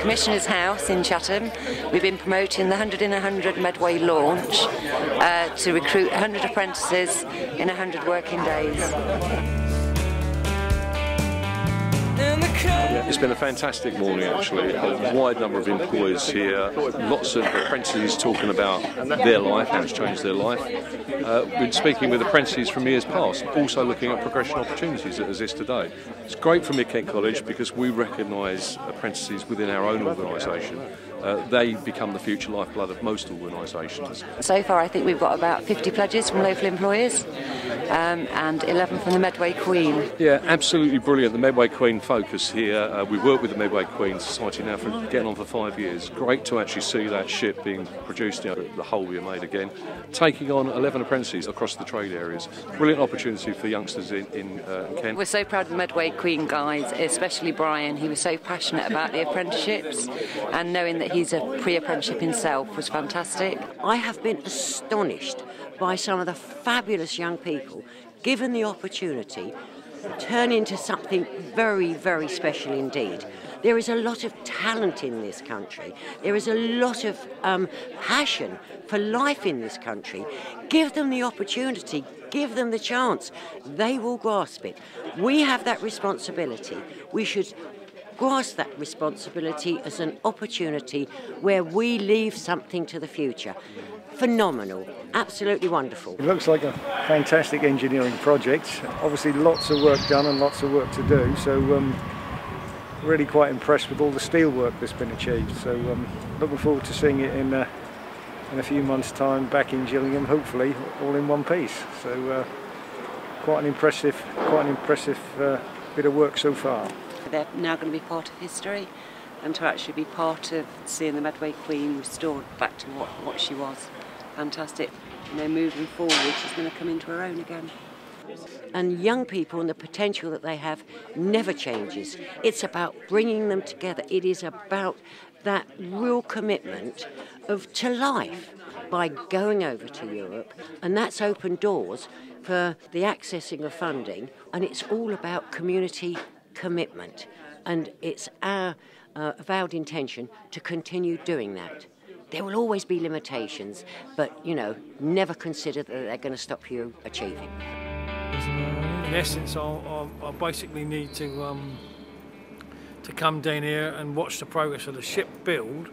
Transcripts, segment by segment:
Commissioner's House in Chatham. We've been promoting the 100 in 100 Medway launch to recruit 100 apprentices in 100 working days. It's been a fantastic morning actually, a wide number of employers here, lots of apprentices talking about their life, how it's changed their life. Been speaking with apprentices from years past, also looking at progression opportunities that exist today. It's great for Mid-Kent College because we recognise apprentices within our own organisation. They become the future lifeblood of most organisations. So far I think we've got about 50 pledges from local employers and 11 from the Medway Queen. Yeah, absolutely brilliant. The Medway Queen focus here. We work with the Medway Queen Society now for getting on for 5 years. Great to actually see that ship being produced, the hull being made again, taking on 11 apprentices across the trade areas. Brilliant opportunity for youngsters in Kent. We're so proud of the Medway Queen guys, especially Brian. He was so passionate about the apprenticeships, and knowing that he's a pre-apprenticeship himself was fantastic. I have been astonished by some of the fabulous young people given the opportunity turn into something very, very special indeed. There is a lot of talent in this country. There is a lot of passion for life in this country. Give them the opportunity, give them the chance. They will grasp it. We have that responsibility. We should grasp that responsibility as an opportunity where we leave something to the future. Phenomenal, absolutely wonderful. It looks like a fantastic engineering project. Obviously lots of work done and lots of work to do, so really quite impressed with all the steel work that's been achieved. So looking forward to seeing it in a few months' time back in Gillingham, hopefully all in one piece. So quite an impressive bit of work so far. They're now going to be part of history, and to actually be part of seeing the Medway Queen restored back to what she was. Fantastic. Moving forward, she's going to come into her own again. And young people and the potential that they have never changes. It's about bringing them together. It is about that real commitment to life by going over to Europe, and that's opened doors for the accessing of funding, and it's all about community commitment, and it's our avowed intention to continue doing that. There will always be limitations, but never consider that they're going to stop you achieving. In essence, I basically need to come down here and watch the progress of the ship build,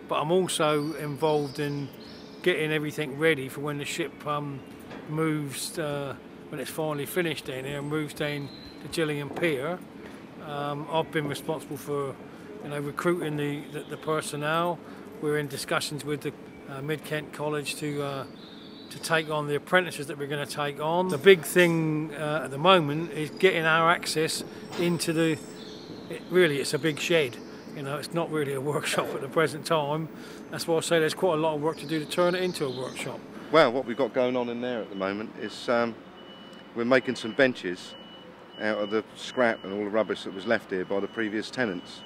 but I'm also involved in getting everything ready for when the ship moves, when it's finally finished down here and moves down to Gillingham Pier. I've been responsible for recruiting the personnel. We're in discussions with the Mid-Kent College to take on the apprentices that we're going to take on. The big thing at the moment is getting our access into really it's a big shed. It's not really a workshop at the present time. That's why I say there's quite a lot of work to do to turn it into a workshop. Well, what we've got going on in there at the moment is we're making some benches out of the scrap and all the rubbish that was left here by the previous tenants.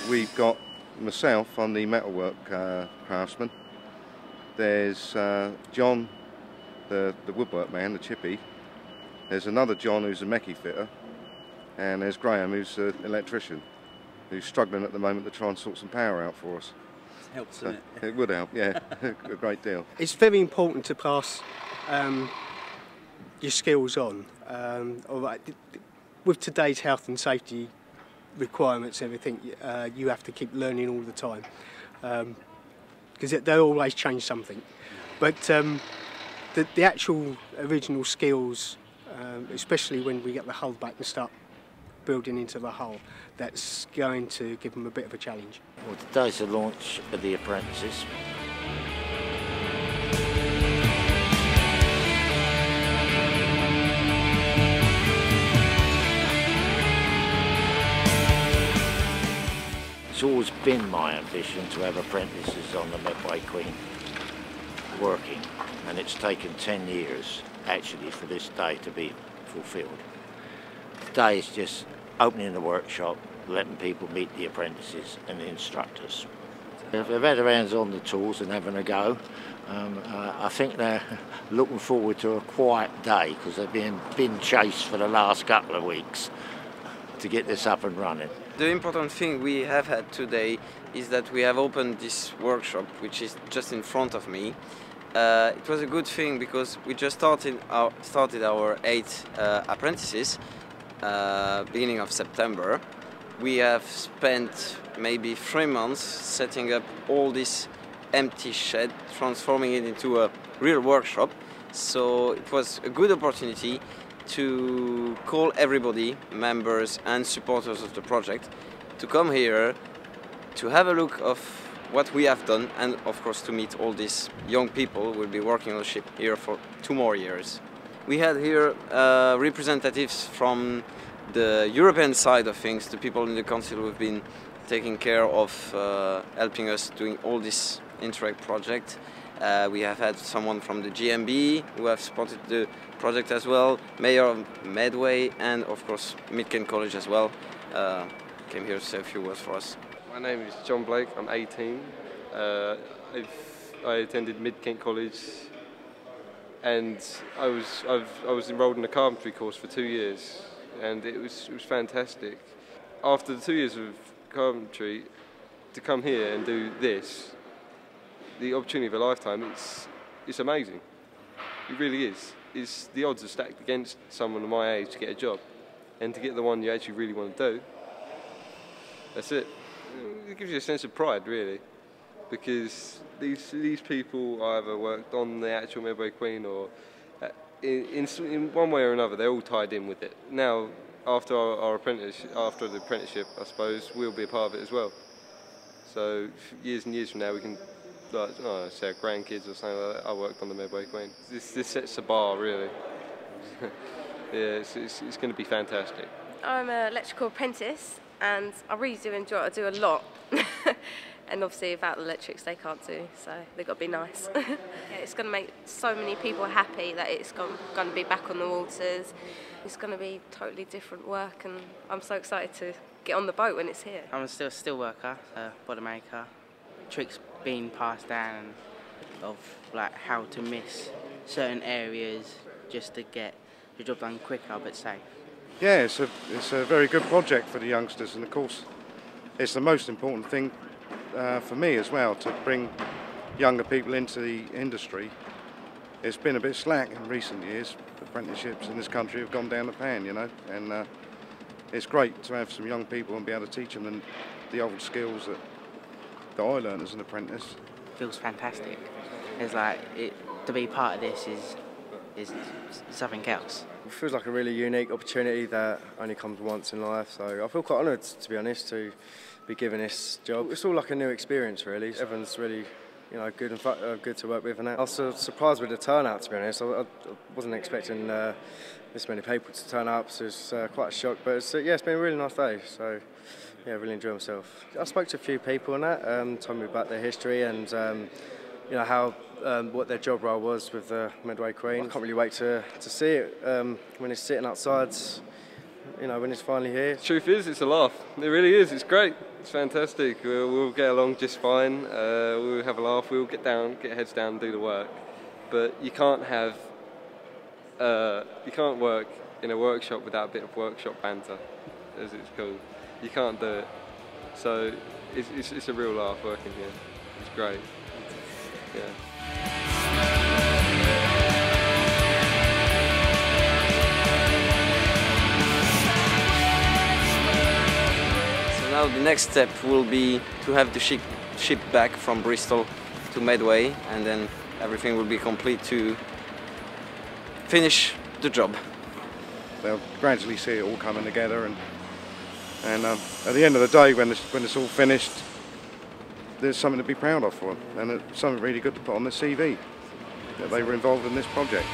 We've got myself on the metalwork craftsman. There's John, the woodwork man, the chippy. There's another John who's a mechie fitter, and there's Graham who's an electrician, who's struggling at the moment to try and sort some power out for us. Helps, doesn't it? It would help, yeah, a great deal. It's very important to pass your skills on. With today's health and safety requirements, everything, you have to keep learning all the time, because they always change something. But the actual original skills, especially when we get the hull back and start building into the hull, that's going to give them a bit of a challenge. Well, today's the launch of the Apprentices. It's always been my ambition to have apprentices on the Medway Queen working, and it's taken 10 years actually for this day to be fulfilled. Today is just opening the workshop, letting people meet the apprentices and the instructors. They've had their hands on the tools and having a go. I think they're looking forward to a quiet day because they've been chased for the last couple of weeks. to get this up and running. The important thing we have had today is that we have opened this workshop, which is just in front of me. It was a good thing because we just started our 8 apprentices beginning of September. We have spent maybe 3 months setting up all this empty shed, transforming it into a real workshop. So it was a good opportunity to call everybody, members and supporters of the project, to come here to have a look of what we have done, and of course to meet all these young people who will be working on the ship here for 2 more years. We had here representatives from the European side of things, the people in the council who have been taking care of helping us doing all this Interreg project. We have had someone from the GMB who have supported the project as well, Mayor of Medway, and of course Mid-Kent College as well came here to say a few words for us. My name is John Blake, I'm 18. I attended Mid-Kent College and I was enrolled in a carpentry course for 2 years, and it was fantastic. After the 2 years of carpentry, to come here and do this, the opportunity of a lifetime, it's amazing. It really is. The odds are stacked against someone of my age to get a job, and to get the one you actually really want to do, that's it. It gives you a sense of pride, really, because these people either worked on the actual Medway Queen or in one way or another, they're all tied in with it. Now, after the apprenticeship, I suppose, we'll be a part of it as well. So years and years from now, we can, say our grandkids or something like that, I worked on the Medway Queen. This sets the bar, really. Yeah, it's going to be fantastic. I'm an electrical apprentice, and I really do enjoy it. I do a lot. And obviously without the electrics they can't do, so they've got to be nice. Yeah, it's going to make so many people happy that it's going to be back on the waters. It's going to be totally different work, and I'm so excited to get on the boat when it's here. I'm still a steel worker, body maker. Tricks being passed down of like how to miss certain areas just to get the job done quicker but safe. Yeah, it's a very good project for the youngsters, and of course it's the most important thing for me as well, to bring younger people into the industry. It's been a bit slack in recent years. Apprenticeships in this country have gone down the pan, you know, and it's great to have some young people and be able to teach them the old skills that I learned as an apprentice. Feels fantastic. It's like to be part of this is something else. It feels like a really unique opportunity that only comes once in life, so I feel quite honoured, to be honest, to be given this job. It's all like a new experience, really. Everyone's really, good and good to work with, and I was surprised with the turnout, to be honest. I wasn't expecting this many people to turn up, so it's quite a shock. But it's been a really nice day. So yeah, I really enjoyed myself. I spoke to a few people on that, told me about their history and how what their job role was with the Medway Queen. I can't really wait to see it when it's sitting outside. When it's finally here. Truth is, it's a laugh. It really is. It's great. It's fantastic. We'll get along just fine. We'll have a laugh. We'll get heads down, and do the work. But you can't work in a workshop without a bit of workshop banter, as it's called. You can't do it. So it's a real laugh working here. It's great. Yeah. Now the next step will be to have the ship back from Bristol to Medway, and then everything will be complete to finish the job. They'll gradually see it all coming together, and at the end of the day, when it's all finished, there's something to be proud of for them, and it's something really good to put on the CV that they were involved in this project.